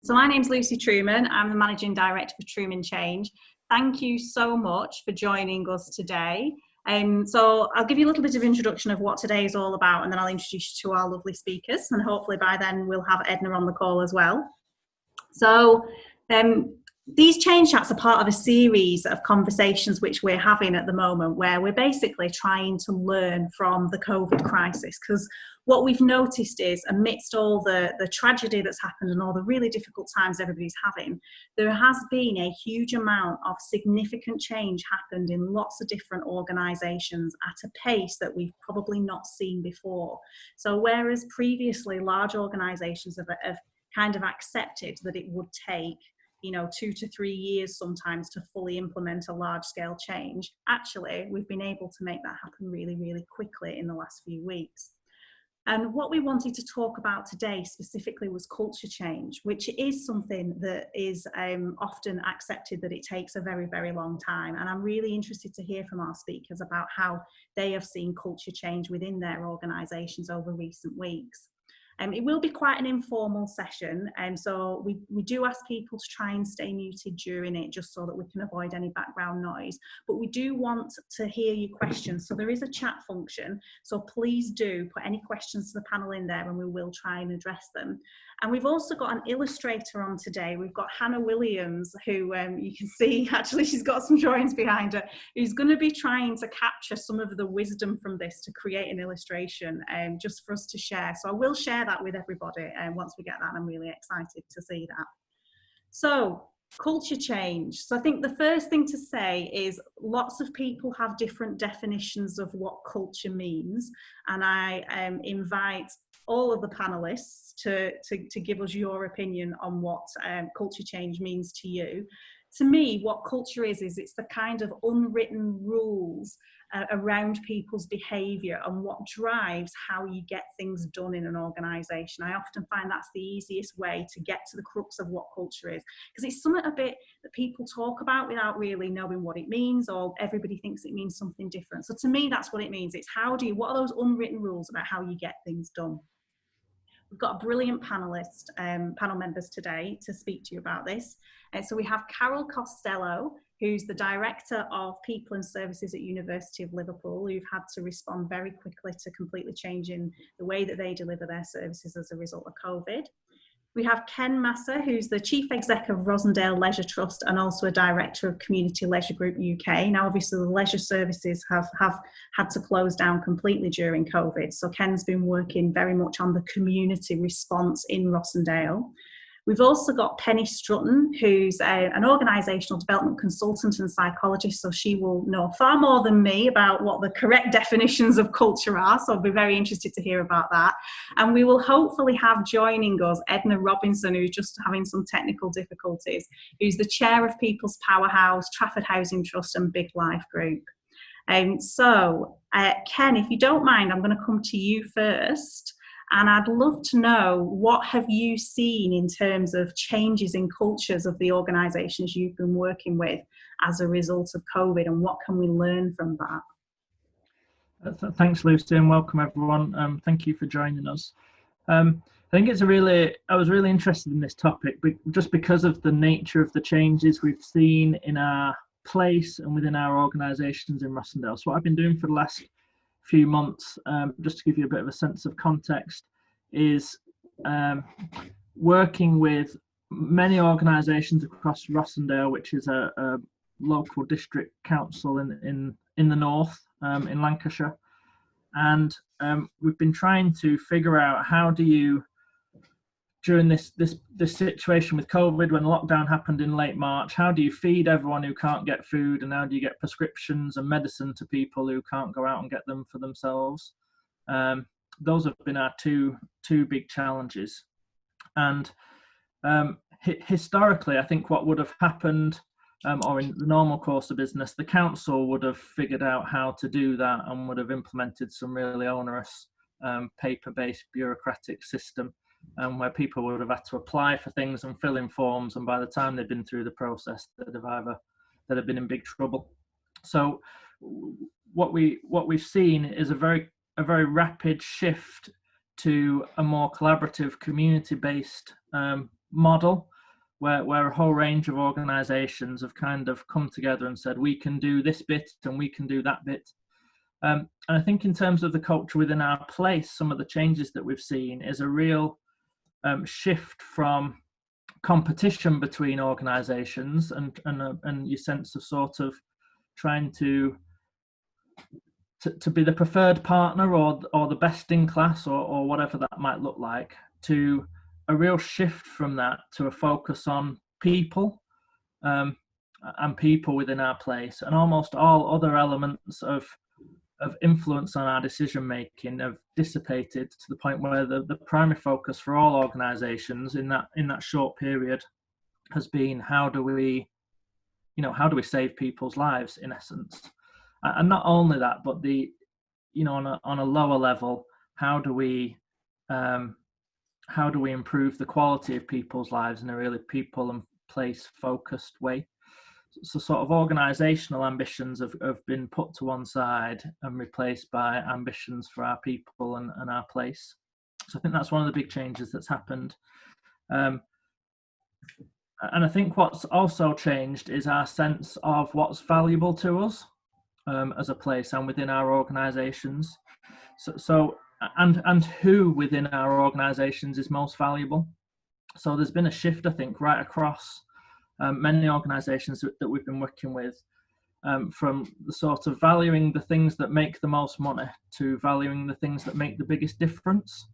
So my name's Lucy Truman. I'm the Managing Director for Truman Change. Thank you so much for joining us today. So I'll give you a little bit of introduction of what today is all about, and then I'll introduce you to our lovely speakers, and hopefully by then we'll have Edna on the call as well. So these change chats are part of a series of conversations which we're having at the moment, where we're basically trying to learn from the COVID crisis, because what we've noticed is, amidst all the tragedy that's happened and all the really difficult times everybody's having, there has been a huge amount of significant change happened in lots of different organisations at a pace that we've probably not seen before. So whereas previously large organisations have kind of accepted that it would take 2 to 3 years sometimes to fully implement a large scale change, actually we've been able to make that happen really, really quickly in the last few weeks. And what we wanted to talk about today specifically was culture change, which is something that is often accepted that it takes a very, very long time. And I'm really interested to hear from our speakers about how they have seen culture change within their organisations over recent weeks. It will be quite an informal session, and so we do ask people to try and stay muted during it, just so that we can avoid any background noise. But we do want to hear your questions, so there is a chat function, so please do put any questions to the panel in there and we will try and address them. And we've also got an illustrator on today. We've got Hannah Williams, who you can see, actually she's got some drawings behind her, who's going to be trying to capture some of the wisdom from this to create an illustration just for us to share. So I will share that with everybody once we get that, and I'm really excited to see that. So culture change. So I think the first thing to say is lots of people have different definitions of what culture means, and I invite all of the panelists to give us your opinion on what culture change means to you. To me, what culture is it's the kind of unwritten rules around people's behaviour and what drives how you get things done in an organisation. I often find that's the easiest way to get to the crux of what culture is, because it's something a bit that people talk about without really knowing what it means, or everybody thinks it means something different. So to me, that's what it means. It's what are those unwritten rules about how you get things done? We've got a brilliant panel members today to speak to you about this. So we have Carol Costello, who's the Director of People and Services at University of Liverpool, who've had to respond very quickly to completely changing the way that they deliver their services as a result of COVID. We have Ken Masser, who's the Chief Exec of Rosendale Leisure Trust and also a Director of Community Leisure Group UK. Now, obviously, the leisure services have had to close down completely during COVID. So Ken's been working very much on the community response in Rosendale. We've also got Penny Strutton, who's an organisational development consultant and psychologist, so she will know far more than me about what the correct definitions of culture are, so I'll be very interested to hear about that. And we will hopefully have joining us Edna Robinson, who's just having some technical difficulties, who's the Chair of People's Powerhouse, Trafford Housing Trust and Big Life Group. Ken, if you don't mind, I'm going to come to you first. And I'd love to know, what have you seen in terms of changes in cultures of the organisations you've been working with as a result of COVID, and what can we learn from that? Thanks, Lucy, and welcome everyone. Thank you for joining us. I think I was really interested in this topic, just because of the nature of the changes we've seen in our place and within our organisations in Rosendale. So what I've been doing for the last few months, just to give you a bit of a sense of context, is working with many organisations across Rosendale, which is a local district council in the north, in Lancashire, and we've been trying to figure out how do you, during this situation with COVID, when lockdown happened in late March, how do you feed everyone who can't get food, and how do you get prescriptions and medicine to people who can't go out and get them for themselves? Those have been our two big challenges. And historically, I think what would have happened, or in the normal course of business, the council would have figured out how to do that and would have implemented some really onerous paper-based bureaucratic system, where people would have had to apply for things and fill in forms, and by the time they'd been through the process, they'd have been in big trouble. So what we've seen is a very rapid shift to a more collaborative, community-based model, where a whole range of organisations have kind of come together and said, we can do this bit and we can do that bit. And I think in terms of the culture within our place, some of the changes that we've seen is a real shift from competition between organisations and your sense of sort of trying to be the preferred partner or the best in class or whatever that might look like, to a real shift from that to a focus on people and people within our place, and almost all other elements of influence on our decision making have dissipated to the point where the primary focus for all organisations in that short period has been how do we save people's lives, in essence. And not only that, but on a lower level, how do we improve the quality of people's lives in a really people and place focused way. So sort of organisational ambitions have been put to one side and replaced by ambitions for our people and our place. So I think that's one of the big changes that's happened. And I think what's also changed is our sense of what's valuable to us as a place and within our organisations. So who within our organisations is most valuable. So there's been a shift, I think, right across many organisations that we've been working with, from the sort of valuing the things that make the most money to valuing the things that make the biggest difference.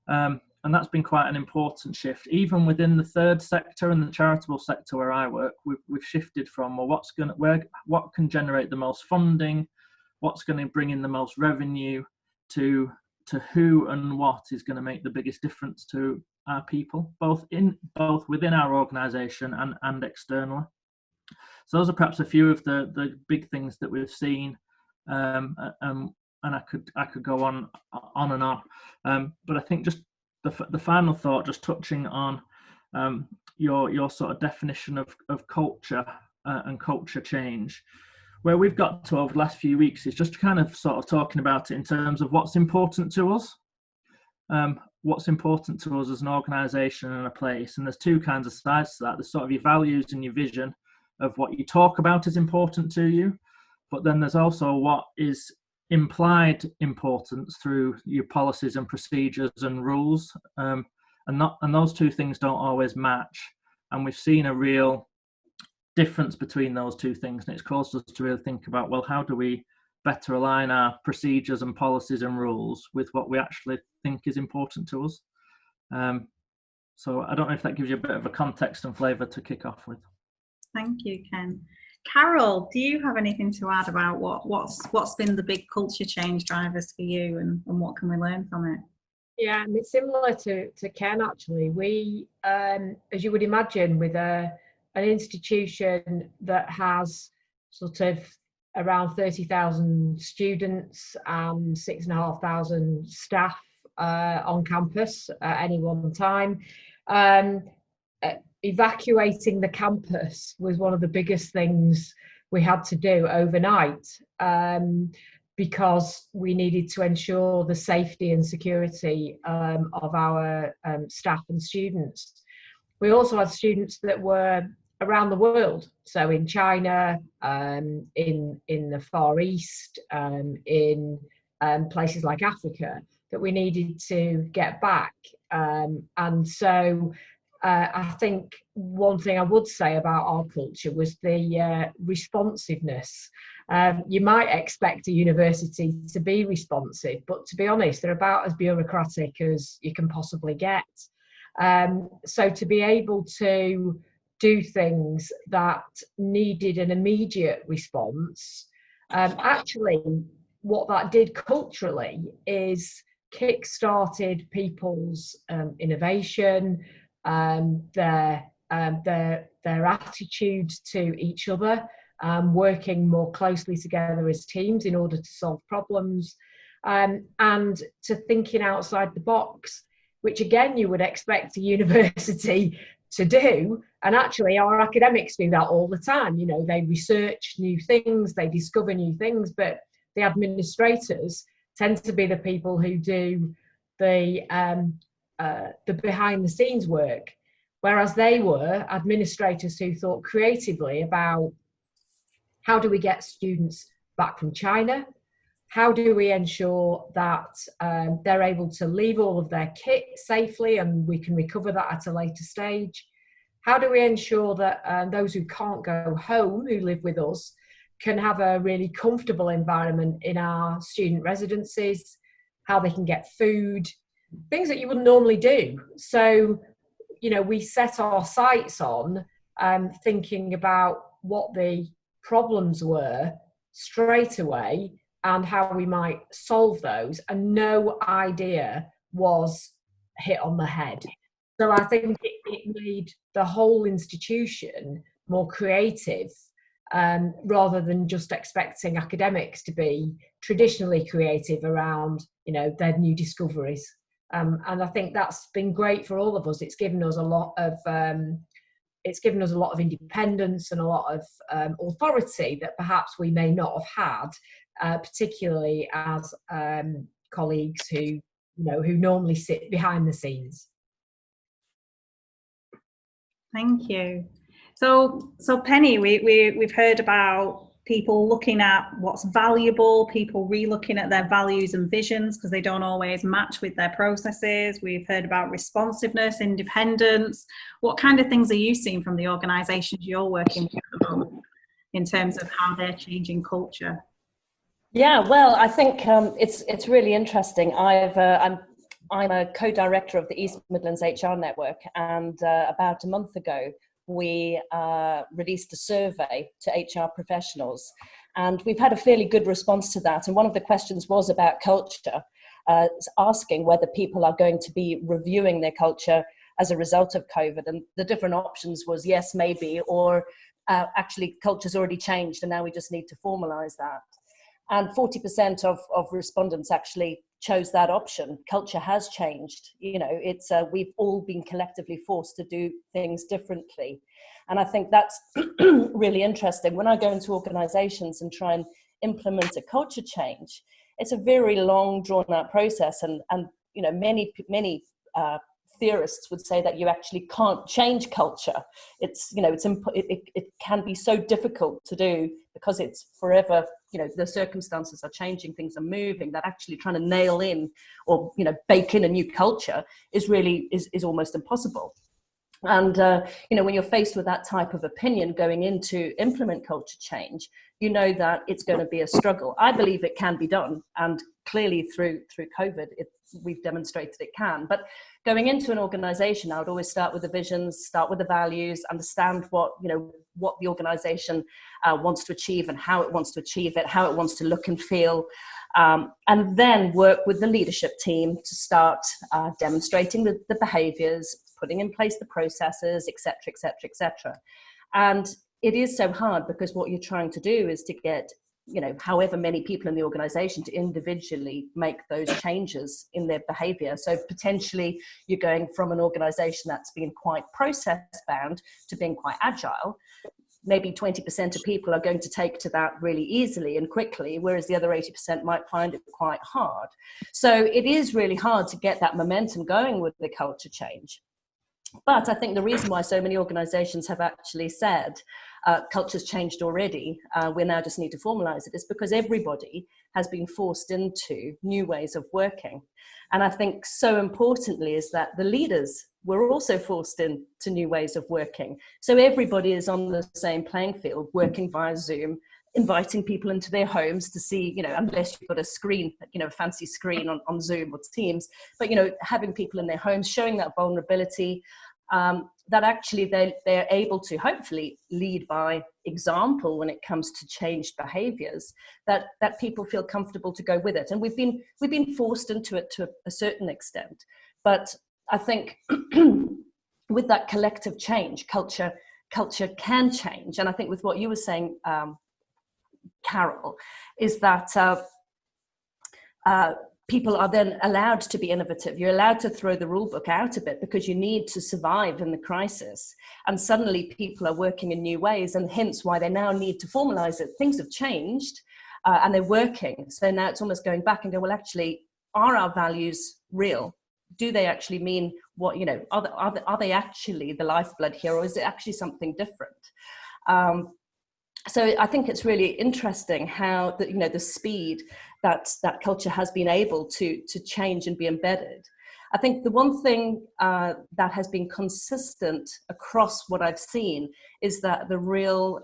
And that's been quite an important shift. Even within the third sector and the charitable sector where I work, we've shifted from, well, what can generate the most funding, what's going to bring in the most revenue, to who and what is going to make the biggest difference to our people, both within our organisation and externally. So those are perhaps a few of the big things that we've seen, and I could go on and on, but I think just the final thought, just touching on your sort of definition of culture and culture change, where we've got to over the last few weeks is just kind of sort of talking about it in terms of what's important to us. What's important to us as an organisation and a place. And there's two kinds of sides to that. There's sort of your values and your vision of what you talk about is important to you. But then there's also what is implied importance through your policies and procedures and rules. And those two things don't always match. And we've seen a real difference between those two things. And it's caused us to really think about, well, how do we better align our procedures and policies and rules with what we actually think is important to us. So I don't know if that gives you a bit of a context and flavour to kick off with. Thank you, Ken. Carol, do you have anything to add about what's been the big culture change drivers for you, and what can we learn from it? Yeah, and it's similar to Ken, actually. We, as you would imagine, with an institution that has sort of around 30,000 students and 6,500 staff on campus at any one time. Evacuating the campus was one of the biggest things we had to do overnight, because we needed to ensure the safety and security of our staff and students. We also had students that were around the world, so in China, in the Far East, in places like Africa, that we needed to get back. And so I think one thing I would say about our culture was the responsiveness. You might expect a university to be responsive, but to be honest, they're about as bureaucratic as you can possibly get. So to be able to do things that needed an immediate response, actually what that did culturally is kick-started people's innovation, their attitude to each other, working more closely together as teams in order to solve problems, and to thinking outside the box, which again you would expect a university to do. And actually our academics do that all the time. You know, they research new things, they discover new things, but the administrators tend to be the people who do the behind the scenes work. whereas they were administrators who thought creatively about how do we get students back from China? How do we ensure that they're able to leave all of their kit safely and we can recover that at a later stage? How do we ensure that those who can't go home, who live with us, can have a really comfortable environment in our student residencies? How they can get food, things that you wouldn't normally do. So, we set our sights on thinking about what the problems were straight away and how we might solve those, and no idea was hit on the head. So I think it made the whole institution more creative, rather than just expecting academics to be traditionally creative around, their new discoveries. And I think that's been great for all of us. It's given us a lot of independence and a lot of authority that perhaps we may not have had, particularly as colleagues who normally sit behind the scenes. Thank you. So Penny, we've heard about people looking at what's valuable, people re-looking at their values and visions because they don't always match with their processes. We've heard about responsiveness, independence. What kind of things are you seeing from the organisations you're working with at the moment in terms of how they're changing culture? Yeah, well, I think it's really interesting. I'm a co-director of the East Midlands HR Network, and about a month ago, we released a survey to HR professionals, and we've had a fairly good response to that. And one of the questions was about culture, asking whether people are going to be reviewing their culture as a result of COVID. And the different options was yes, maybe, or actually culture's already changed and now we just need to formalize that. And 40% of respondents actually chose that option. Culture has changed. We've all been collectively forced to do things differently. And I think that's really interesting. When I go into organizations and try and implement a culture change, it's a very long, drawn out process. And many theorists would say that you actually can't change culture. It can be so difficult to do because it's forever, the circumstances are changing, things are moving, that actually trying to nail in or, bake in a new culture is almost impossible. And, when you're faced with that type of opinion going in to implement culture change, that it's going to be a struggle. I believe it can be done. And clearly through COVID, we've demonstrated it can. But going into an organization, I would always start with the visions, start with the values, understand what the organization wants to achieve and how it wants to achieve it, how it wants to look and feel. And then work with the leadership team to start demonstrating the behaviors, putting in place the processes, et cetera, et cetera, et cetera. And it is so hard because what you're trying to do is to get, however many people in the organization to individually make those changes in their behavior. So potentially you're going from an organization that's been quite process bound to being quite agile. Maybe 20% of people are going to take to that really easily and quickly, whereas the other 80% might find it quite hard. So it is really hard to get that momentum going with the culture change. But I think the reason why so many organizations have actually said culture's changed already, we now just need to formalize it, is because everybody has been forced into new ways of working. And I think so importantly is that the leaders were also forced into new ways of working. So everybody is on the same playing field, working via Zoom, inviting people into their homes to see, unless you've got a screen, a fancy screen on Zoom or Teams, but, having people in their homes, showing that vulnerability, that actually they're able to hopefully lead by example when it comes to changed behaviors, that people feel comfortable to go with it. And we've been forced into it to a certain extent. But I think with that collective change, culture can change. And I think with what you were saying, Carol, is that people are then allowed to be innovative. You're allowed to throw the rule book out a bit because you need to survive in the crisis. And suddenly people are working in new ways, and hence why they now need to formalize it. Things have changed and they're working. So now it's almost going back and go, well, actually, are our values real? do they actually mean what, you know, are they actually the lifeblood here, or is it actually something different? So I think it's really interesting how the, you know, the speed that culture has been able to change and be embedded. I think the one thing that has been consistent across what I've seen is that the real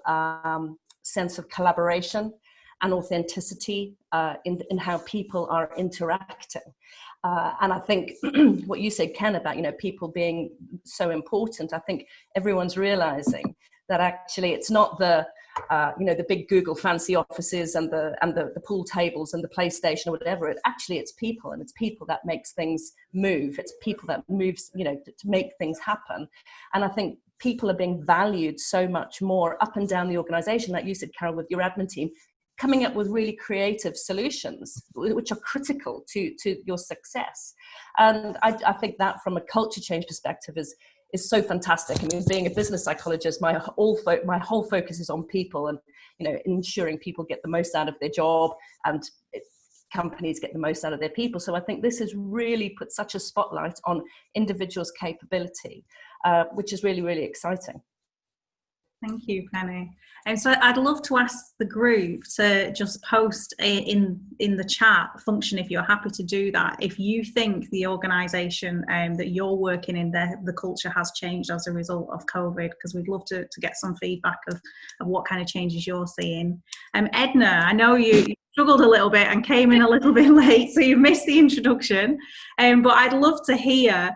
sense of collaboration and authenticity in how people are interacting. And I think what you said, Ken, about, you know, people being so important, I think everyone's realizing that actually it's not the you know, the big Google fancy offices and the pool tables and the PlayStation or whatever. It's people, and it's people that makes things move. It's people that moves, you know, to make things happen. And I think people are being valued so much more up and down the organization, like you said, Carol, with your admin team, coming up with really creative solutions which are critical to your success. And I think that from a culture change perspective is so fantastic. I mean, being a business psychologist, my whole focus is on people, and, you know, ensuring people get the most out of their job and companies get the most out of their people. So I think this has really put such a spotlight on individuals' capability, which is really, really exciting. Thank you, Penny. And so I'd love to ask the group to just post in the chat function, if you're happy to do that, if you think the organisation that you're working in, the culture has changed as a result of COVID, because we'd love to get some feedback of what kind of changes you're seeing. Edna, I know you struggled a little bit and came in a little bit late, so you missed the introduction, but I'd love to hear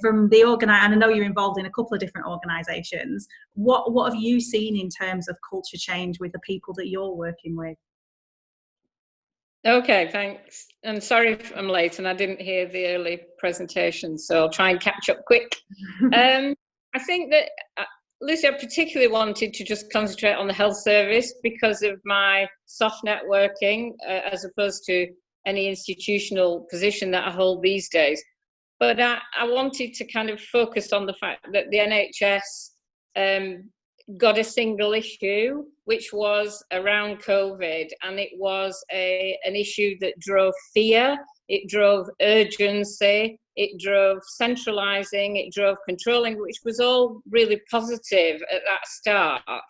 from the organiser, and I know you're involved in a couple of different organisations, what have you seen in terms of culture change with the people that you're working with? Okay, thanks. And sorry if I'm late and I didn't hear the early presentation, so I'll try and catch up quick. I think that, Lucy, I particularly wanted to just concentrate on the health service because of my soft networking, as opposed to any institutional position that I hold these days. But I wanted to kind of focus on the fact that the NHS got a single issue, which was around COVID, and it was an issue that drove fear, it drove urgency, it drove centralising, it drove controlling, which was all really positive at that start,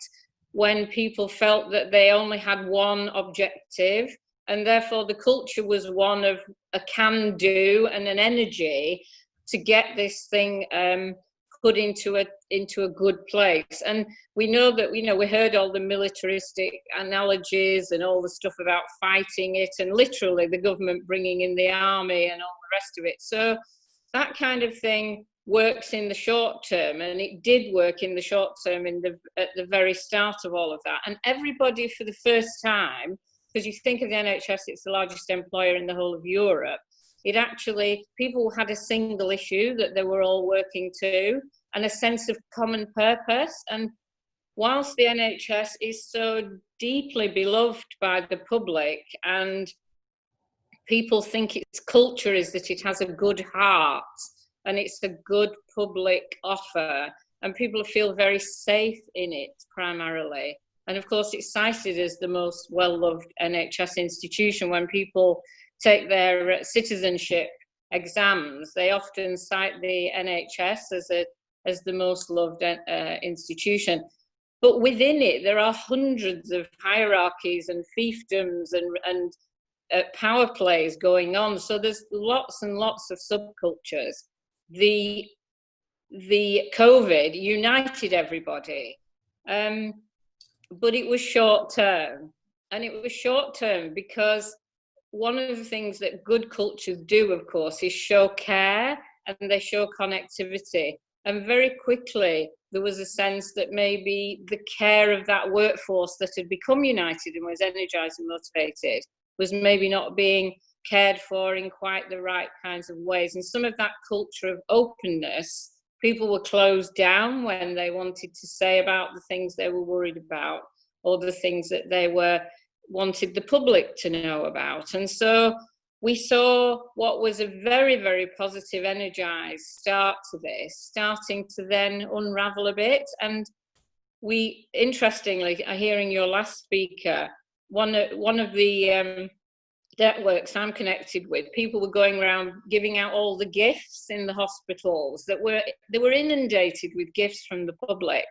when people felt that they only had one objective, and therefore the culture was one of a can-do and an energy to get this thing put into a good place. And we know that, you know, we heard all the militaristic analogies and all the stuff about fighting it, and literally the government bringing in the army and all the rest of it. So that kind of thing works in the short term, and it did work in the short term at the very start of all of that. And everybody, for the first time, because you think of the NHS, it's the largest employer in the whole of Europe, it actually, people had a single issue that they were all working to, and a sense of common purpose. And whilst the NHS is so deeply beloved by the public, and people think its culture is that it has a good heart and it's a good public offer, and people feel very safe in it primarily. And of course, it's cited as the most well-loved NHS institution. When people take their citizenship exams, they often cite the NHS as the most loved institution. But within it, there are hundreds of hierarchies and fiefdoms and power plays going on. So there's lots and lots of subcultures. The COVID united everybody, but it was short term. And it was short term because one of the things that good cultures do, of course, is show care, and they show connectivity. And very quickly, there was a sense that maybe the care of that workforce that had become united and was energized and motivated was maybe not being cared for in quite the right kinds of ways. And some of that culture of openness, people were closed down when they wanted to say about the things they were worried about, or the things that they wanted the public to know about. And so we saw what was a very, very positive, energized start to this, starting to then unravel a bit. And we, interestingly, hearing your last speaker, one of the networks I'm connected with, people were going around giving out all the gifts in the hospitals they were inundated with gifts from the public,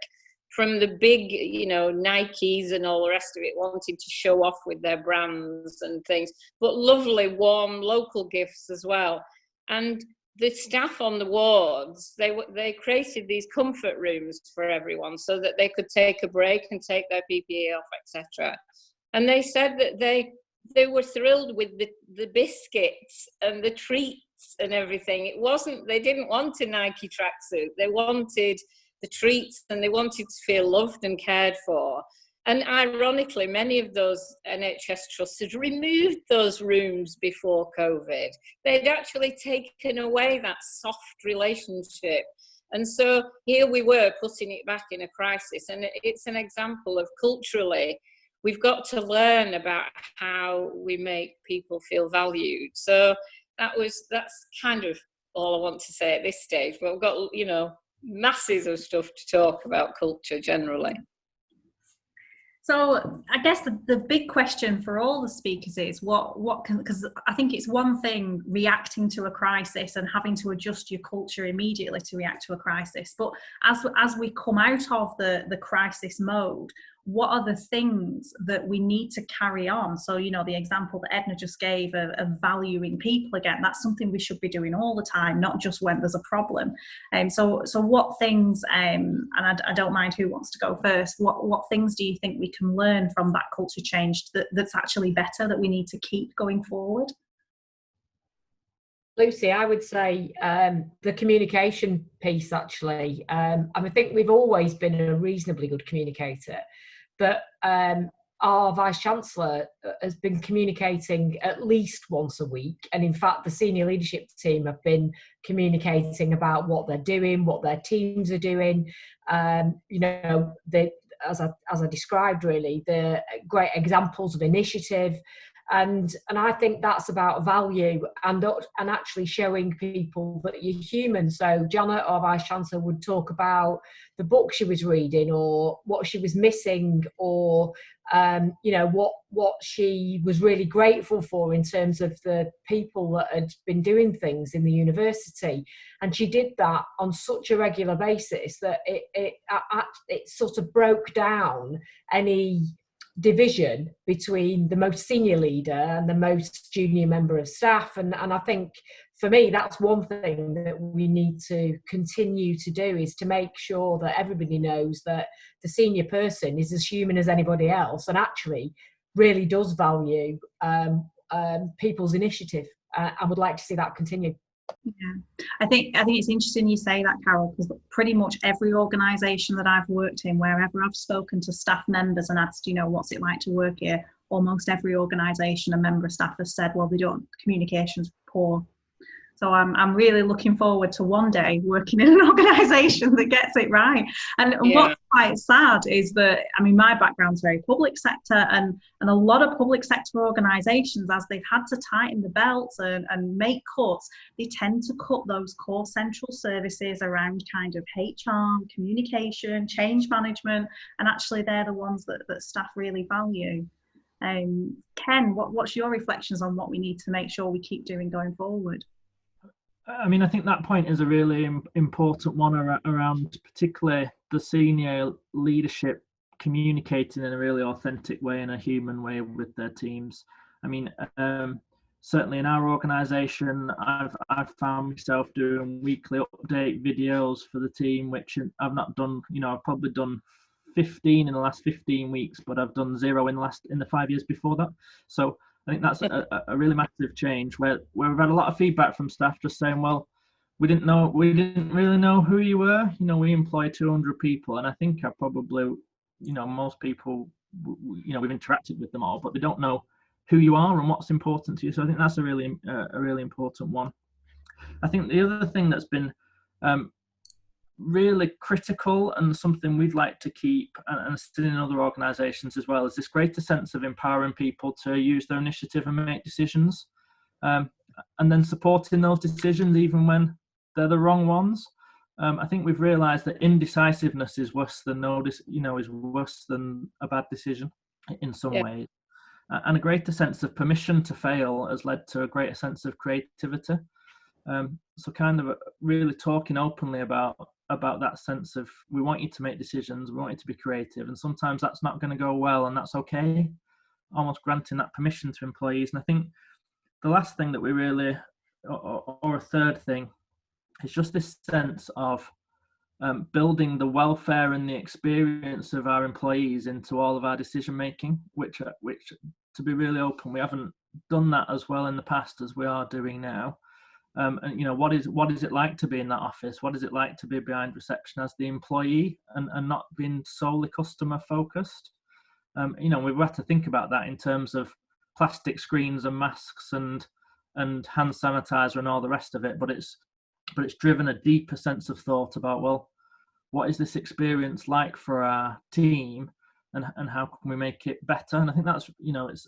from the big, Nikes and all the rest of it, wanting to show off with their brands and things, but lovely, warm, local gifts as well. And the staff on the wards, they created these comfort rooms for everyone so that they could take a break and take their PPE off, etc. And they said that they were thrilled with the biscuits and the treats and everything. They didn't want a Nike tracksuit. They wanted the treats and they wanted to feel loved and cared for. And ironically, many of those NHS trusts had removed those rooms before COVID. They'd actually taken away that soft relationship. And so here we were putting it back in a crisis. And it's an example of culturally, we've got to learn about how we make people feel valued. So that's kind of all I want to say at this stage. But we've got, masses of stuff to talk about culture generally. So I guess the big question for all the speakers is because I think it's one thing reacting to a crisis and having to adjust your culture immediately to react to a crisis. But as we come out of the crisis mode, what are the things that we need to carry on? So, the example that Edna just gave of valuing people again, that's something we should be doing all the time, not just when there's a problem. So what things, and I don't mind who wants to go first, what things do you think we can learn from that culture change that's actually better, that we need to keep going forward? Lucy, I would say the communication piece, actually. I think we've always been a reasonably good communicator, but our Vice-Chancellor has been communicating at least once a week. And in fact, the senior leadership team have been communicating about what they're doing, what their teams are doing. As I described, really, the great examples of initiative. And I think that's about value and actually showing people that you're human. So Janet, our Vice-Chancellor, would talk about the book she was reading or what she was missing or, what she was really grateful for in terms of the people that had been doing things in the university. And she did that on such a regular basis that it sort of broke down any division between the most senior leader and the most junior member of staff. And I think for me, that's one thing that we need to continue to do, is to make sure that everybody knows that the senior person is as human as anybody else and actually really does value people's initiative. I would like to see that continue. Yeah, I think it's interesting you say that, Carol, because pretty much every organisation that I've worked in, wherever I've spoken to staff members and asked, what's it like to work here, almost every organisation, a member of staff has said, well, communication's poor. So I'm really looking forward to one day working in an organisation that gets it right. And what's quite sad is that, my background's very public sector, and a lot of public sector organisations, as they've had to tighten the belts and make cuts, they tend to cut those core central services around kind of HR, communication, change management, and actually they're the ones that staff really value. Ken, what's your reflections on what we need to make sure we keep doing going forward? I think that point is a really important one around particularly the senior leadership communicating in a really authentic way, in a human way with their teams. Certainly in our organisation, I've found myself doing weekly update videos for the team, which I've not done. I've probably done 15 in the last 15 weeks, but I've done 0 in the 5 years before that. So I think that's a really massive change where we've had a lot of feedback from staff just saying, well, we didn't really know who you were. We employ 200 people, and I think I probably, most people, we've interacted with them all, but they don't know who you are and what's important to you. So I think that's a really important one. I think the other thing that's been really critical and something we'd like to keep and still in other organisations as well is this greater sense of empowering people to use their initiative and make decisions, and then supporting those decisions even when they're the wrong ones. I think we've realised that indecisiveness is worse than is worse than a bad decision in some ways. and a greater sense of permission to fail has led to a greater sense of creativity. So kind of really talking openly about that sense of, we want you to make decisions, we want you to be creative, and sometimes that's not going to go well, and that's okay. Almost granting that permission to employees. And I think the last thing that we really, or a third thing, is just this sense of building the welfare and the experience of our employees into all of our decision making, which to be really open, we haven't done that as well in the past as we are doing now. And what is it like to be in that office? What is it like to be behind reception as the employee, and not being solely customer focused? We've had to think about that in terms of plastic screens and masks and hand sanitizer and all the rest of it. But it's driven a deeper sense of thought about, well, what is this experience like for our team, and how can we make it better? And I think that's,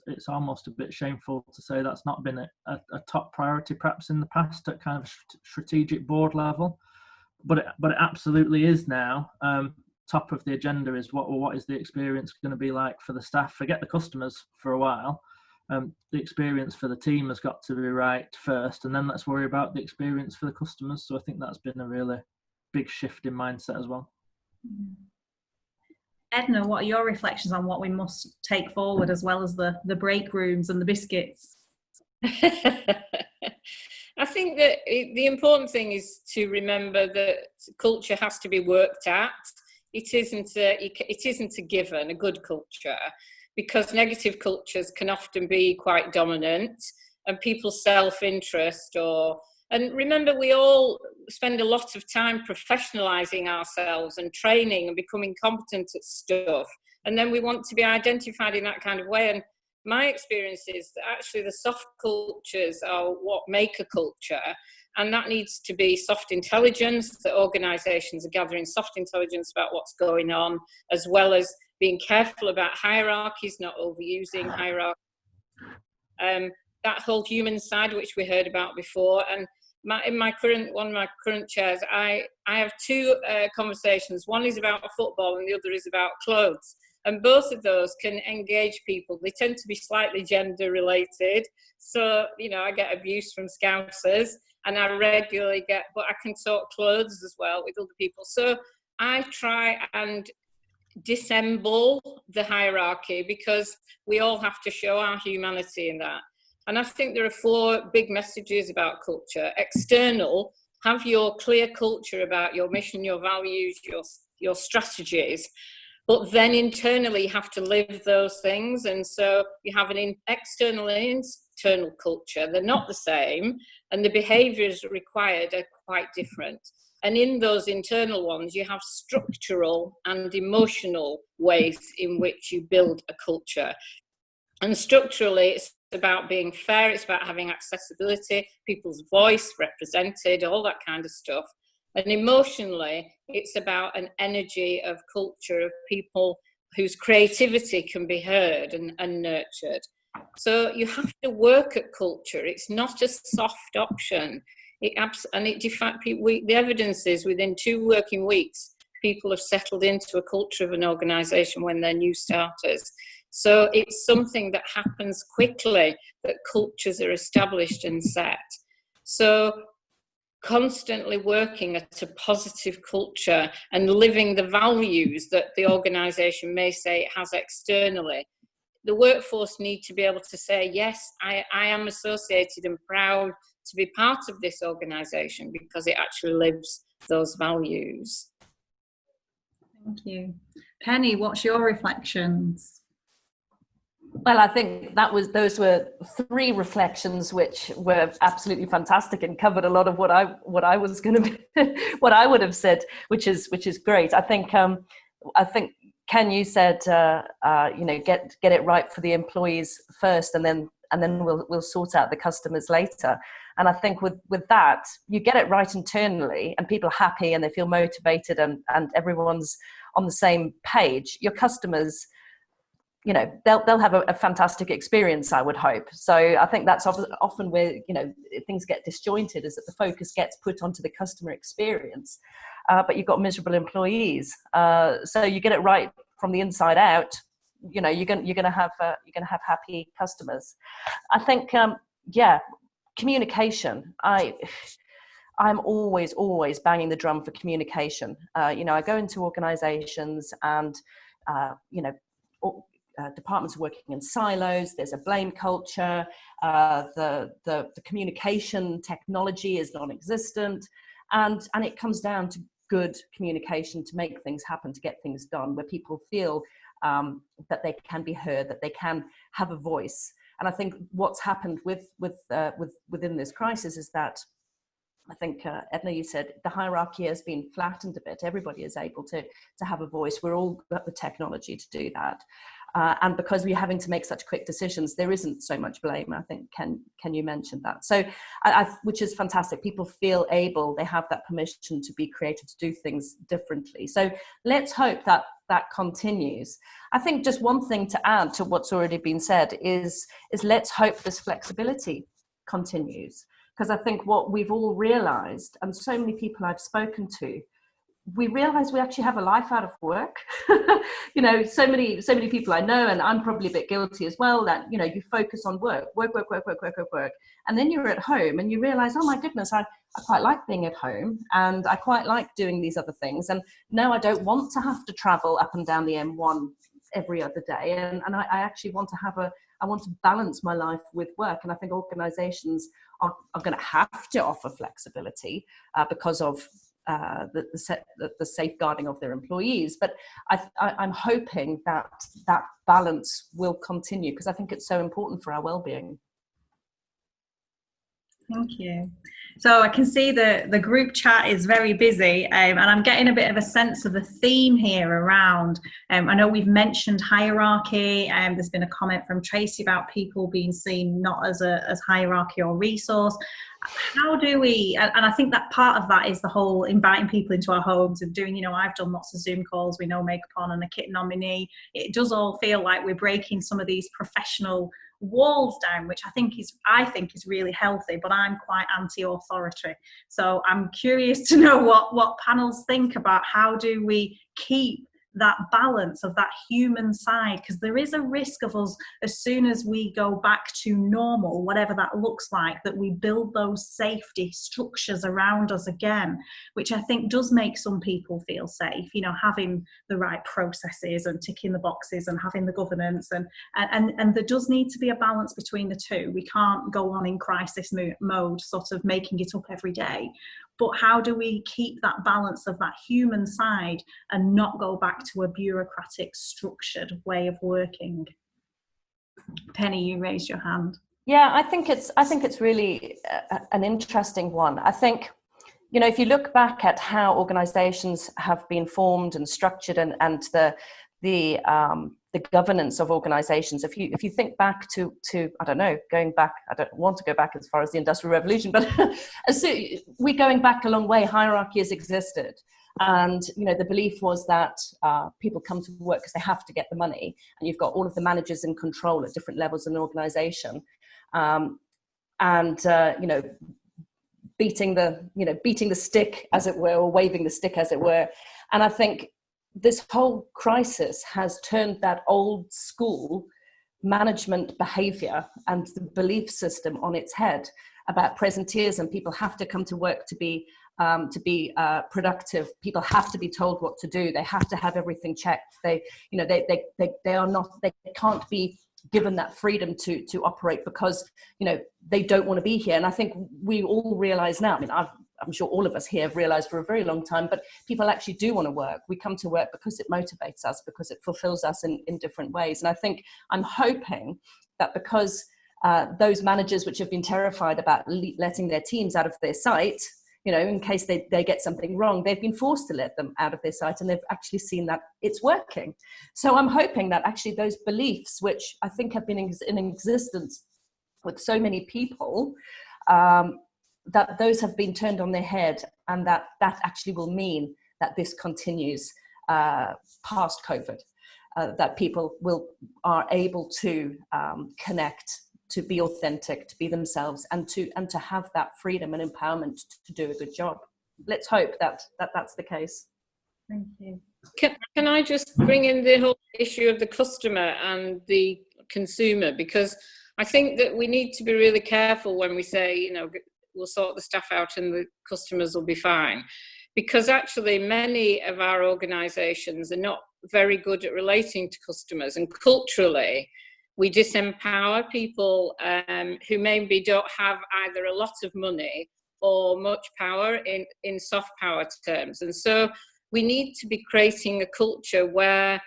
it's almost a bit shameful to say that's not been a top priority perhaps in the past at kind of strategic board level, but it absolutely is now. Top of the agenda is what is the experience going to be like for the staff? Forget the customers for a while. The experience for the team has got to be right first, and then let's worry about the experience for the customers. So I think that's been a really big shift in mindset as well. Edna, what are your reflections on what we must take forward, as well as the break rooms and the biscuits? I think that the important thing is to remember that culture has to be worked at. It isn't a given, a good culture, because negative cultures can often be quite dominant, and people's self-interest and remember, we all spend a lot of time professionalizing ourselves and training and becoming competent at stuff, and then we want to be identified in that kind of way. And my experience is that actually the soft cultures are what make a culture, and that needs to be soft intelligence, that organizations are gathering soft intelligence about what's going on, as well as being careful about hierarchies, not overusing hierarchies. That whole human side, which we heard about before. And in one of my current chairs, I have two conversations. One is about football and the other is about clothes. And both of those can engage people. They tend to be slightly gender related. So, I get abuse from Scousers, and I regularly but I can talk clothes as well with other people. So I try and dissemble the hierarchy, because we all have to show our humanity in that. And I think there are 4 big messages about culture. External, have your clear culture about your mission, your values, your strategies. But then internally, you have to live those things. And so you have an external and internal culture. They're not the same. And the behaviours required are quite different. And in those internal ones, you have structural and emotional ways in which you build a culture. And structurally, it's about being fair. It's about having accessibility, people's voice represented, all that kind of stuff. And emotionally, it's about an energy of culture of people whose creativity can be heard and nurtured. So you have to work at culture. It's not a soft option. The evidence is within 2 working weeks, people have settled into a culture of an organisation when they're new starters. So it's something that happens quickly, that cultures are established and set. So constantly working at a positive culture and living the values that the organisation may say it has externally. The workforce need to be able to say, yes, I am associated and proud to be part of this organisation because it actually lives those values. Thank you. Penny, what's your reflections? Well, I think those were 3 reflections which were absolutely fantastic and covered a lot of what I was going to be, what I would have said, which is great. I think Ken, you said get it right for the employees first, and then we'll sort out the customers later. And I think with that, you get it right internally, and people are happy and they feel motivated, and everyone's on the same page. Your customers, they'll have a fantastic experience, I would hope. So I think that's often where, things get disjointed, is that the focus gets put onto the customer experience, but you've got miserable employees. So you get it right from the inside out, you know, you're going to have happy customers. I think communication. I'm always banging the drum for communication. You know, I go into organizations and departments are working in silos. There's a blame culture. The communication technology is non-existent, and it comes down to good communication to make things happen, to get things done, where people feel that they can be heard, that they can have a voice. And I think what's happened within this crisis is that, I think, Edna, you said the hierarchy has been flattened a bit. Everybody is able to have a voice. We're all got the technology to do that. And because we're having to make such quick decisions, there isn't so much blame. I think, can you mention that? So, which is fantastic. People feel able, they have that permission to be creative, to do things differently. So let's hope that continues. I think just one thing to add to what's already been said is let's hope this flexibility continues. Because I think what we've all realized, and so many people I've spoken to, we realize we actually have a life out of work. You know, so many people I know, and I'm probably a bit guilty as well, that, you know, you focus on work. And then you're at home and you realize, oh my goodness, I quite like being at home, and I quite like doing these other things. And no, I don't want to have to travel up and down the M1 every other day. And I actually want to I want to balance my life with work. And I think organizations are going to have to offer flexibility because of the safeguarding of their employees. But I'm hoping that balance will continue, because I think it's so important for our well-being. Thank you. So I can see the group chat is very busy, and I'm getting a bit of a sense of a theme here around, I know we've mentioned hierarchy, and there's been a comment from Tracy about people being seen not as hierarchy or resource. How do we, and I think that part of that is the whole inviting people into our homes and doing, you know, I've done lots of Zoom calls with no makeup on and a kitten on my knee. It does all feel like we're breaking some of these professional walls down, which I think is really healthy, but I'm quite anti-authority. So I'm curious to know what panels think about how do we keep that balance of that human side, because there is a risk of us, as soon as we go back to normal, whatever that looks like, that we build those safety structures around us again, which I think does make some people feel safe, you know, having the right processes and ticking the boxes and having the governance, and there does need to be a balance between the two. We can't go on in crisis mode, sort of making it up every day. But how do we keep that balance of that human side and not go back to a bureaucratic, structured way of working? Penny, you raised your hand. Yeah, I think it's really an interesting one. I think, you know, if you look back at how organizations have been formed and structured, and the governance of organizations, if you think back to I don't know, going back, I don't want to go back as far as the Industrial Revolution, but we're going back a long way. Hierarchy has existed, and, you know, the belief was that people come to work because they have to get the money, and you've got all of the managers in control at different levels in an organization, you know, beating the stick, as it were, or waving the stick, as it were. And I think this whole crisis has turned that old school management behaviour and the belief system on its head about presenteeism. People have to come to work to be productive. People have to be told what to do. They have to have everything checked. They can't be given that freedom to operate because, you know, they don't want to be here. And I think we all realize now, I mean, I'm sure all of us here have realized for a very long time, but people actually do want to work. We come to work because it motivates us, because it fulfills us in different ways. And I think I'm hoping that because those managers which have been terrified about letting their teams out of their site, you know, in case they get something wrong, they've been forced to let them out of their site, and they've actually seen that it's working. So I'm hoping that actually those beliefs, which I think have been in existence with so many people, that those have been turned on their head, and that actually will mean that this continues past COVID, that people are able to connect, to be authentic, to be themselves, and to have that freedom and empowerment to do a good job. Let's hope that that's the case. Thank you. Can I just bring in the whole issue of the customer and the consumer? Because I think that we need to be really careful when we say, you know, we'll sort the staff out and the customers will be fine. Because actually many of our organisations are not very good at relating to customers, and culturally we disempower people who maybe don't have either a lot of money or much power in soft power terms. And so we need to be creating a culture where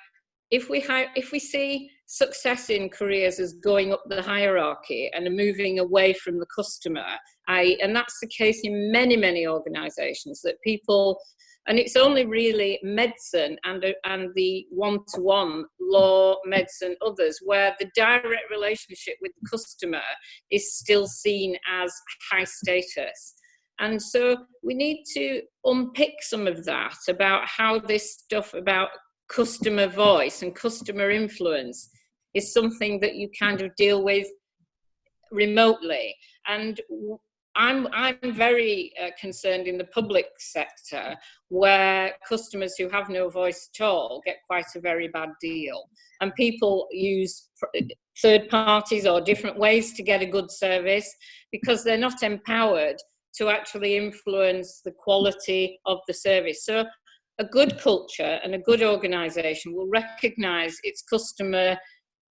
if we see success in careers as going up the hierarchy and moving away from the customer, and that's the case in many, many organisations, that people, and it's only really medicine and the one-to-one law, medicine, others, where the direct relationship with the customer is still seen as high status. And so we need to unpick some of that about how this stuff about customer voice and customer influence is something that you kind of deal with remotely. And I'm very concerned in the public sector, where customers who have no voice at all get quite a very bad deal, and people use third parties or different ways to get a good service because they're not empowered to actually influence the quality of the service. So a good culture and a good organisation will recognise its customer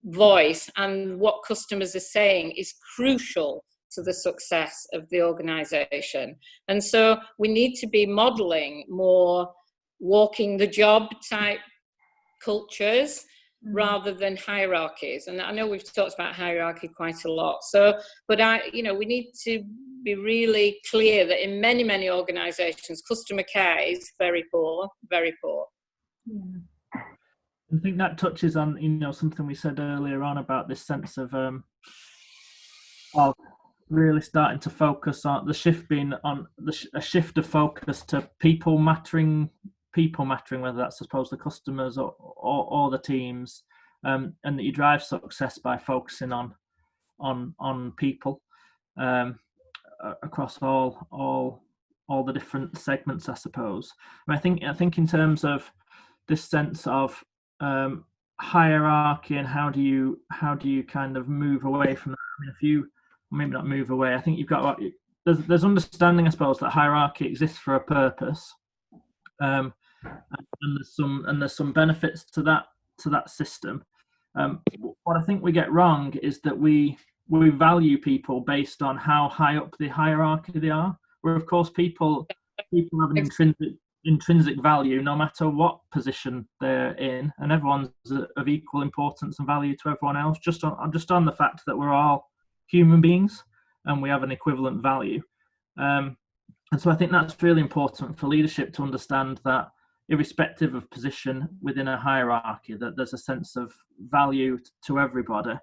voice, and what customers are saying is crucial to the success of the organisation. And so we need to be modelling more walking the job type cultures rather than hierarchies. And I know we've talked about hierarchy quite a lot. So, but we need to be really clear that in many, many organisations, customer care is very poor, very poor. Yeah. I think that touches on, you know, something we said earlier on about this sense of really starting to focus on the shift, being on a shift of focus to people mattering, whether that's, I suppose, the customers or the teams, and that you drive success by focusing on people across all the different segments, I suppose. And I think in terms of this sense of hierarchy and how do you kind of move away from that? I mean, if you maybe not move away, I think you've got there's understanding, I suppose, that hierarchy exists for a purpose, and there's some benefits to that system. What I think we get wrong is that we value people based on how high up the hierarchy they are, where of course people have an intrinsic value no matter what position they're in, and everyone's of equal importance and value to everyone else, just on the fact that we're all human beings and we have an equivalent value. And so I think that's really important for leadership to understand, that irrespective of position within a hierarchy, that there's a sense of value to everybody.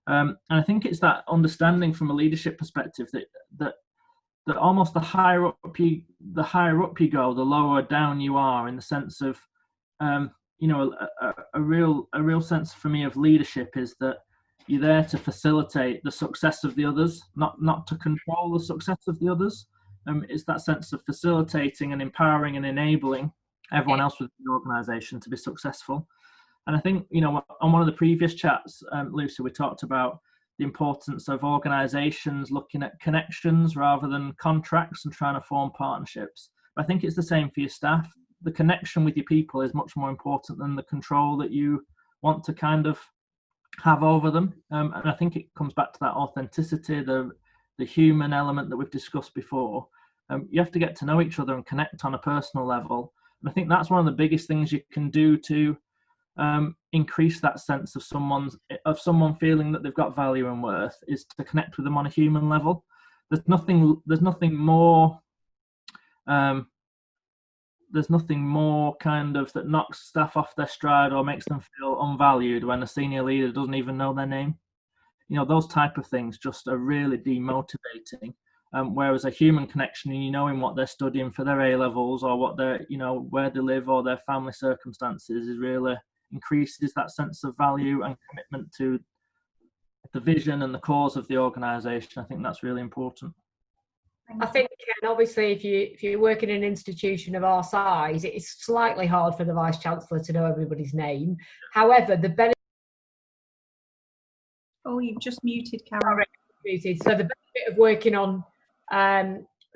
And I think it's that understanding from a leadership perspective that almost the higher up you go, the lower down you are, in the sense of a real sense for me of leadership is that you're there to facilitate the success of the others, not to control the success of the others. It's that sense of facilitating and empowering and enabling everyone else within the organisation to be successful. And I think, you know, on one of the previous chats, Lucy, we talked about the importance of organisations looking at connections rather than contracts and trying to form partnerships. But I think it's the same for your staff. The connection with your people is much more important than the control that you want to kind of have over them. And I think it comes back to that authenticity, the human element that we've discussed before. You have to get to know each other and connect on a personal level. And I think that's one of the biggest things you can do to increase that sense of someone feeling that they've got value and worth, is to connect with them on a human level. There's nothing more kind of that knocks staff off their stride or makes them feel unvalued when a senior leader doesn't even know their name. You know, those type of things just are really demotivating. Whereas a human connection, and you knowing what they're studying for their A-levels, or what they're, you know, where they live or their family circumstances, is really increases that sense of value and commitment to the vision and the cause of the organisation. I think that's really important. I think, and obviously, if you work in an institution of our size, it's slightly hard for the Vice Chancellor to know everybody's name. However, the benefit. Oh, you've just muted, Karen. So the benefit of working on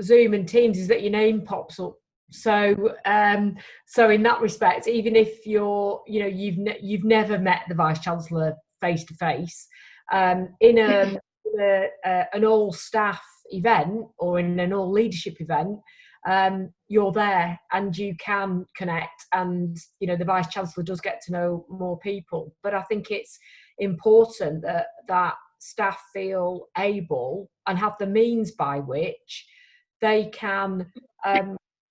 Zoom and Teams is that your name pops up. So so in that respect, even if you've never met the Vice Chancellor face to face, in an all staff event or in an all leadership event, you're there and you can connect, and the Vice Chancellor does get to know more people. But I think it's important that staff feel able and have the means by which they can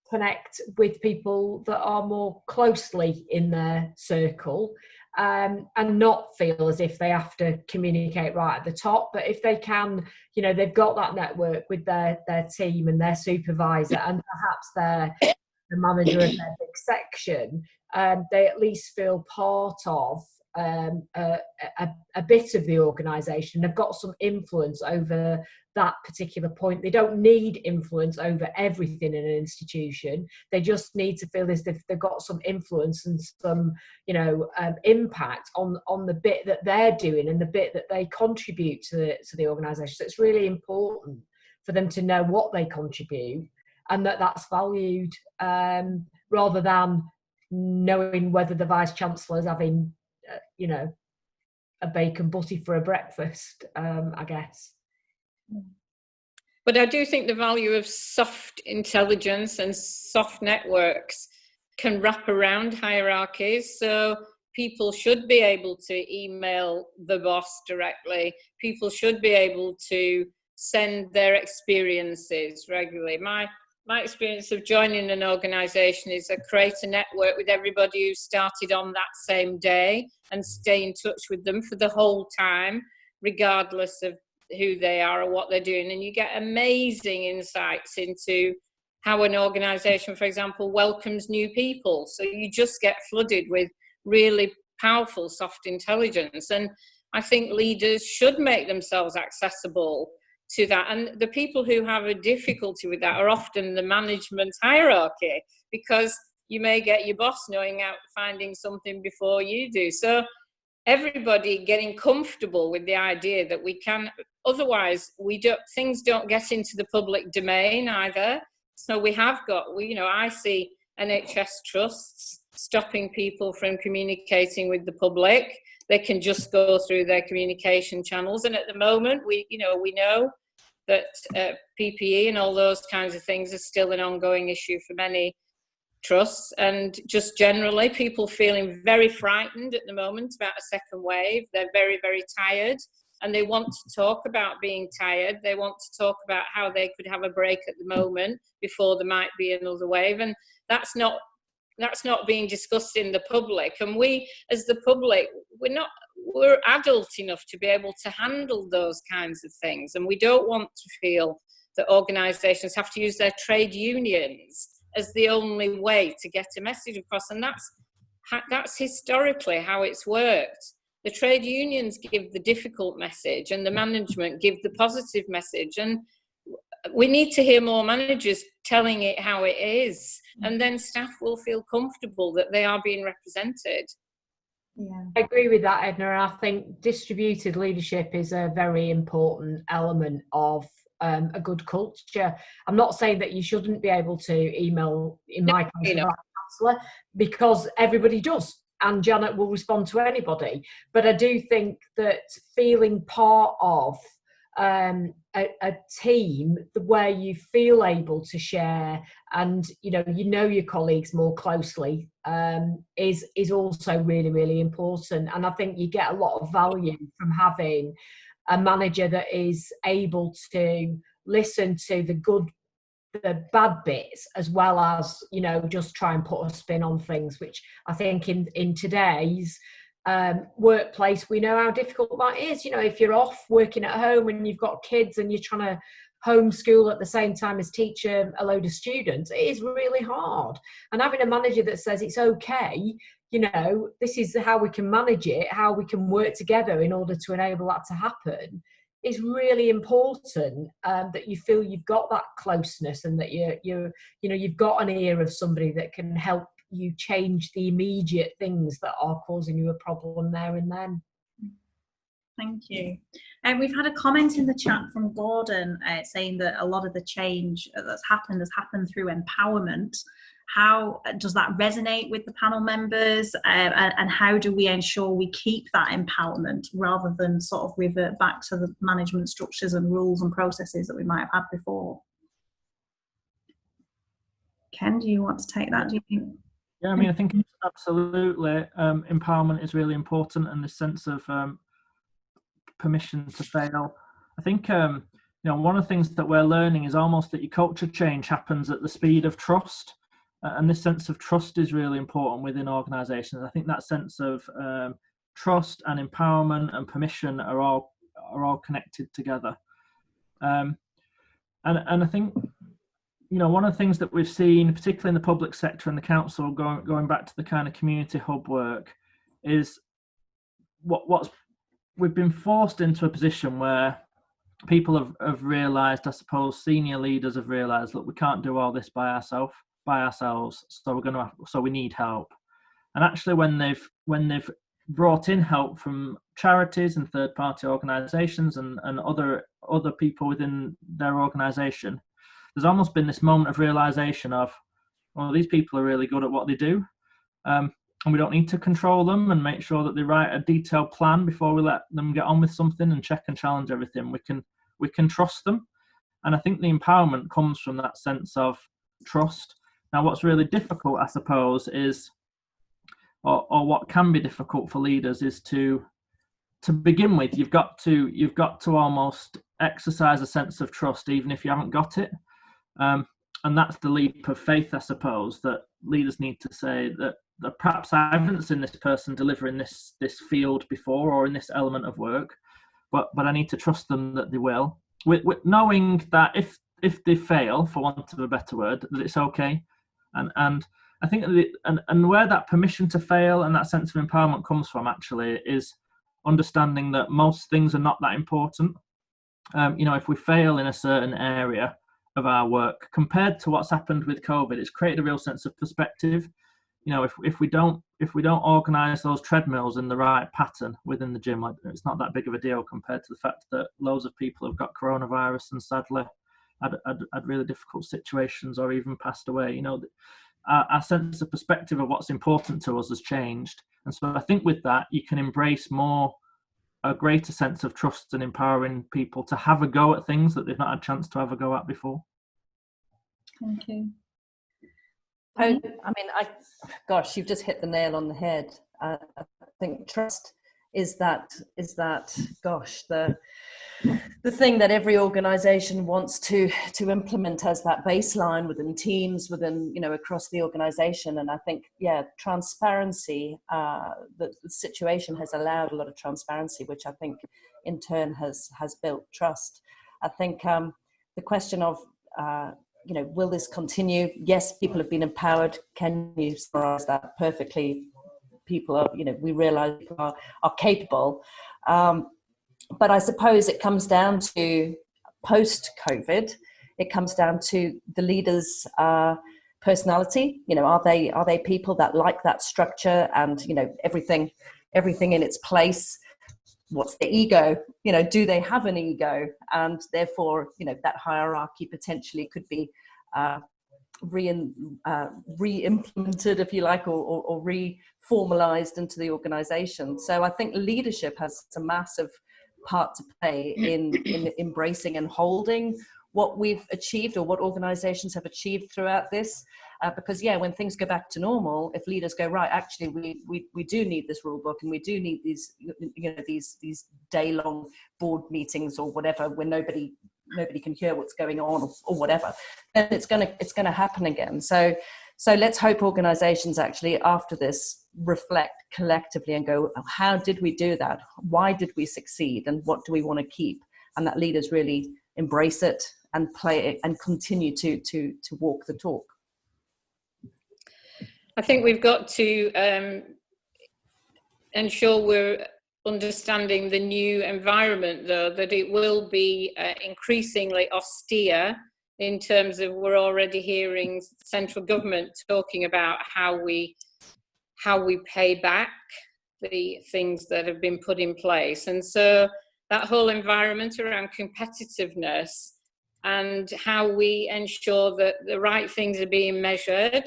connect with people that are more closely in their circle, and not feel as if they have to communicate right at the top. But if they can, they've got that network with their team and their supervisor and perhaps the manager of their big section, they at least feel part of a bit of the organisation. They've got some influence over that particular point. They don't need influence over everything in an institution. They just need to feel as if they've got some influence and some impact on the bit that they're doing and the bit that they contribute to the organisation. So it's really important for them to know what they contribute and that's valued, rather than knowing whether the Vice Chancellor is having a bacon butty for a breakfast, I guess. But I do think the value of soft intelligence and soft networks can wrap around hierarchies. So people should be able to email the boss directly. People should be able to send their experiences regularly. My experience of joining an organisation is I create a network with everybody who started on that same day and stay in touch with them for the whole time, regardless of who they are or what they're doing. And you get amazing insights into how an organisation, for example, welcomes new people. So you just get flooded with really powerful soft intelligence. And I think leaders should make themselves accessible to that. And the people who have a difficulty with that are often the management hierarchy, because you may get your boss knowing out finding something before you do. So everybody getting comfortable with the idea that we can, otherwise things don't get into the public domain either. So I see NHS trusts stopping people from communicating with the public. They can just go through their communication channels. And at the moment, we know that PPE and all those kinds of things are still an ongoing issue for many trusts. And just generally, people feeling very frightened at the moment about a second wave. They're very, very tired, and they want to talk about being tired. They want to talk about how they could have a break at the moment before there might be another wave. And that's not being discussed in the public. And we, as the public, we're adult enough to be able to handle those kinds of things. And we don't want to feel that organisations have to use their trade unions as the only way to get a message across. And that's historically how it's worked. The trade unions give the difficult message and the management give the positive message. And we need to hear more managers telling it how it is, and then staff will feel comfortable that they are being represented. Yeah, I agree with that, Edna. I think distributed leadership is a very important element of a good culture. I'm not saying that you shouldn't be able to email, in my case, the Vice Chancellor, because everybody does, and Janet will respond to anybody. But I do think that feeling part of a team where you feel able to share and you know your colleagues more closely is also really, really important. And I think you get a lot of value from having a manager that is able to listen to the bad bits, as well as just try and put a spin on things, which I think in today's workplace, we know how difficult that is. If you're off working at home and you've got kids and you're trying to homeschool at the same time as teach a load of students, it is really hard. And having a manager that says it's okay, this is how we can manage it, how we can work together in order to enable that to happen, it's really important that you feel you've got that closeness, and that you've got an ear of somebody that can help you change the immediate things that are causing you a problem there and then. Thank you. And we've had a comment in the chat from Gordon saying that a lot of the change that's happened has happened through empowerment. How does that resonate with the panel members, and how do we ensure we keep that empowerment rather than sort of revert back to the management structures and rules and processes that we might have had before? Ken, do you want to take that, do you think? Yeah, I mean, I think it's absolutely empowerment is really important, and the sense of permission to fail. I think one of the things that we're learning is almost that your culture change happens at the speed of trust, and this sense of trust is really important within organizations. I think that sense of trust and empowerment and permission are all connected together, and I think one of the things that we've seen, particularly in the public sector and the council, going back to the kind of community hub work, is we've been forced into a position where people have realised, I suppose, senior leaders have realised, look, we can't do all this by ourselves, so we need help. And actually, when they've brought in help from charities and third-party organisations and other people within their organisation, there's almost been this moment of realisation of, well, these people are really good at what they do, and we don't need to control them and make sure that they write a detailed plan before we let them get on with something and check and challenge everything. We can trust them, and I think the empowerment comes from that sense of trust. Now, what's really difficult, I suppose, is, or what can be difficult for leaders, is to begin with, you've got to almost exercise a sense of trust, even if you haven't got it. And that's the leap of faith, I suppose, that leaders need to say that perhaps I haven't seen this person deliver in this field before or in this element of work, but I need to trust them that they will, with knowing that if they fail, for want of a better word, that it's okay. And I think and where that permission to fail and that sense of empowerment comes from, actually, is understanding that most things are not that important. If we fail in a certain area of our work, compared to what's happened with COVID, it's created a real sense of perspective. If we don't organise those treadmills in the right pattern within the gym, it's not that big of a deal compared to the fact that loads of people have got coronavirus and sadly had really difficult situations or even passed away. Our sense of perspective of what's important to us has changed, and so I think with that you can embrace a greater sense of trust and empowering people to have a go at things that they've not had a chance to have a go at before. Thank you. I mean, gosh, you've just hit the nail on the head. I think trust is that gosh, the thing that every organization wants to implement as that baseline within teams, within across the organization. And I think, transparency, the situation has allowed a lot of transparency, which I think in turn has built trust. I think the question of will this continue? Yes, people have been empowered. Can you summarize that perfectly? People are, we realize people are capable. But I suppose it comes down to post-COVID. It comes down to the leaders' personality. Are they people that like that structure and everything in its place? What's the ego? Do they have an ego? And therefore, that hierarchy potentially could be re-implemented, if you like, or reformalized into the organization. So I think leadership has a massive part to play in embracing and holding what we've achieved or what organizations have achieved throughout this, because when things go back to normal, if leaders go, right, actually we do need this rule book and we do need these these day-long board meetings or whatever, where nobody can hear what's going on or whatever, then it's gonna happen again. So let's hope organizations actually after this reflect collectively and go, how did we do that? Why did we succeed? And what do we want to keep? And that leaders really embrace it and play it and continue to walk the talk. I think we've got to ensure we're understanding the new environment, though, that it will be increasingly austere in terms of, we're already hearing central government talking about how we pay back the things that have been put in place. And so that whole environment around competitiveness and how we ensure that the right things are being measured,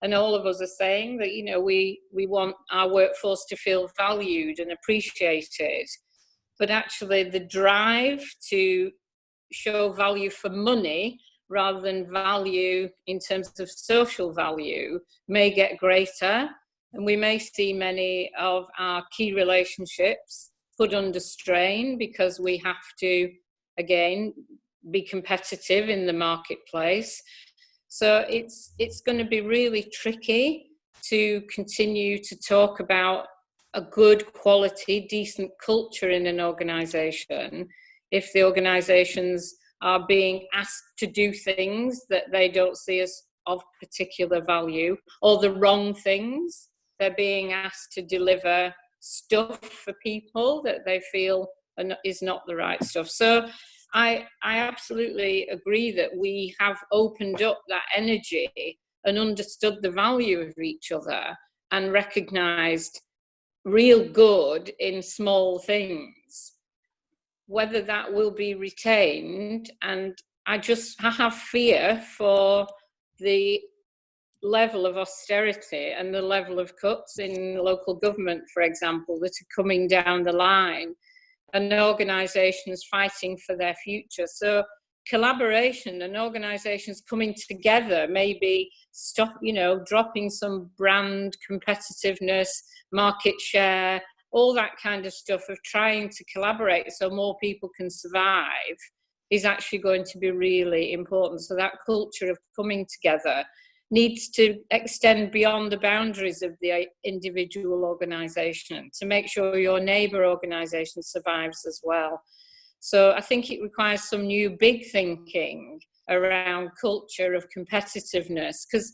and all of us are saying that, you know, we want our workforce to feel valued and appreciated, but actually the drive to show value for money rather than value in terms of social value may get greater. And we may see many of our key relationships put under strain because we have to, again, be competitive in the marketplace. So it's going to be really tricky to continue to talk about a good quality, decent culture in an organisation if the organisations are being asked to do things that they don't see as of particular value, or the wrong things. They're being asked to deliver stuff for people that they feel is not the right stuff. So I absolutely agree that we have opened up that energy and understood the value of each other and recognised real good in small things. Whether that will be retained, and I have fear for the level of austerity and the level of cuts in local government, for example, that are coming down the line, and organisations fighting for their future. So collaboration and organisations coming together, maybe dropping some brand competitiveness, market share, all that kind of stuff, of trying to collaborate so more people can survive, is actually going to be really important. So that culture of coming together needs to extend beyond the boundaries of the individual organisation to make sure your neighbour organisation survives as well. So I think it requires some new big thinking around culture of competitiveness, because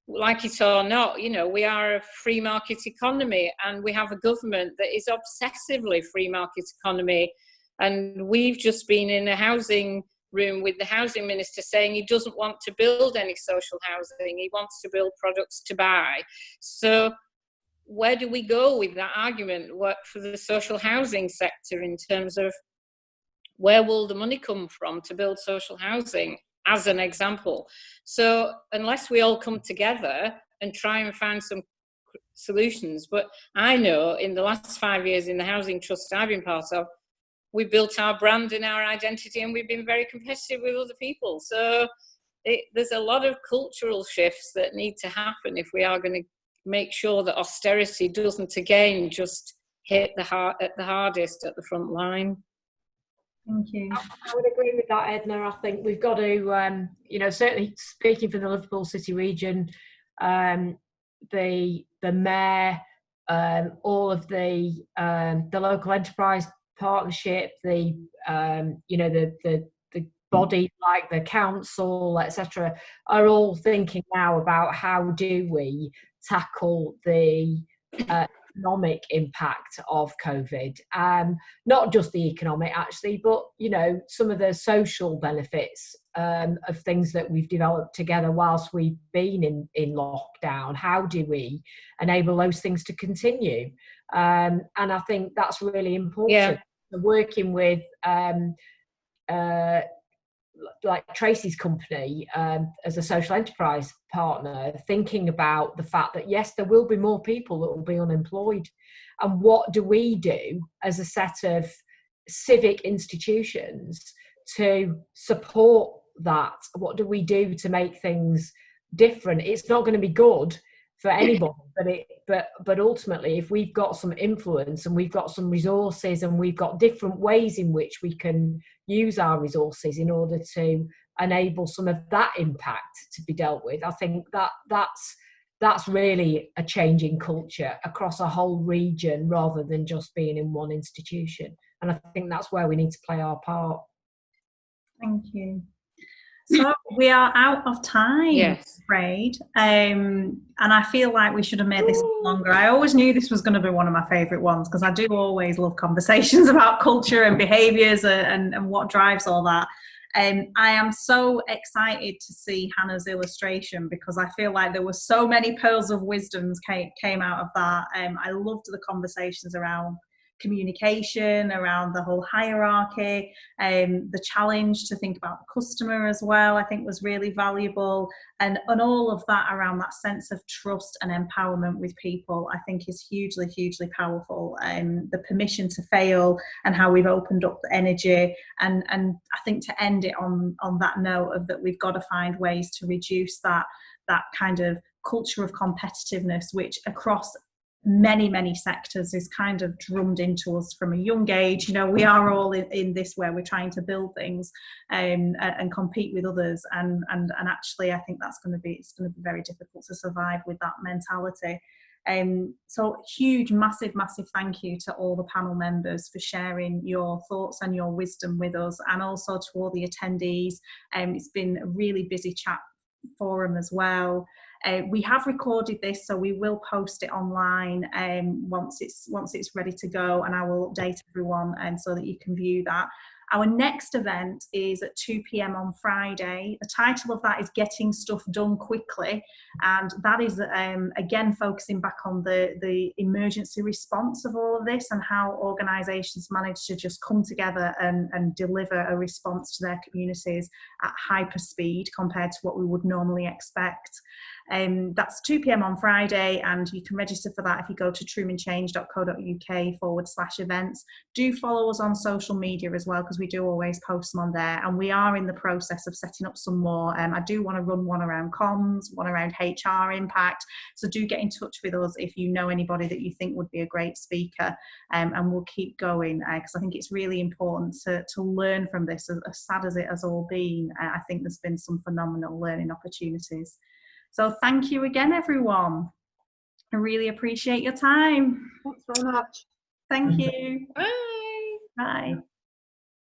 like it or not, you know, we are a free market economy, and we have a government that is obsessively free market economy. And we've just been in a housing room with the housing minister saying he doesn't want to build any social housing, he wants to build products to buy. So where do we go with that argument for the social housing sector, in terms of where will the money come from to build social housing, as an example? So unless we all come together and try and find some solutions, but I know in the last 5 years in the housing trust I've been part of, we built our brand and our identity, and we've been very competitive with other people. So there's a lot of cultural shifts that need to happen if we are going to make sure that austerity doesn't again just hit the hardest at the front line. Thank you. I would agree with that, Edna. I think we've got to, certainly speaking for the Liverpool City region, the mayor, all of the local enterprise partnership, the body like the council, etc., are all thinking now about how do we tackle the economic impact of COVID, not just the economic actually, but some of the social benefits of things that we've developed together whilst we've been in lockdown. How do we enable those things to continue? And I think that's really important. Yeah. Working with like Tracy's company as a social enterprise partner, thinking about the fact that yes, there will be more people that will be unemployed, and what do we do as a set of civic institutions to support that? What do we do to make things different? It's not going to be good for anybody, but ultimately, if we've got some influence and we've got some resources and we've got different ways in which we can use our resources in order to enable some of that impact to be dealt with, I think that's really a change in culture across a whole region rather than just being in one institution. And I think that's where we need to play our part. Thank you. So we are out of time, Yes. I'm afraid. And I feel like we should have made this longer. I always knew this was going to be one of my favourite ones because I do always love conversations about culture and behaviours and what drives all that. I am so excited to see Hannah's illustration because I feel like there were so many pearls of wisdom came out of that. I loved the conversations around communication, around the whole hierarchy, the challenge to think about the customer as well, I think was really valuable, and all of that around that sense of trust and empowerment with people, I think is hugely, hugely powerful. The permission to fail and how we've opened up the energy, and I think to end it on that note of that we've got to find ways to reduce that kind of culture of competitiveness, which across many sectors is kind of drummed into us from a young age. You know, we are all in this where we're trying to build things and compete with others, and actually I think it's going to be very difficult to survive with that mentality. So huge, massive thank you to all the panel members for sharing your thoughts and your wisdom with us, and also to all the attendees. It's been a really busy chat forum as well. We have recorded this, so we will post it online once it's ready to go, and I will update everyone so that you can view that. Our next event is at 2 p.m. on Friday. The title of that is Getting Stuff Done Quickly, and that is again focusing back on the emergency response of all of this and how organisations manage to just come together and deliver a response to their communities at hyper speed compared to what we would normally expect. That's 2 p.m. on Friday, and you can register for that if you go to truemanchange.co.uk/events. Do follow us on social media as well, because we do always post them on there, and we are in the process of setting up some more. I do want to run one around comms, one around HR impact, so do get in touch with us if you know anybody that you think would be a great speaker, and we'll keep going because I think it's really important to learn from this. As sad as it has all been, I think there's been some phenomenal learning opportunities. So thank you again, everyone. I really appreciate your time. Thanks very much. Thank you. Bye. Bye.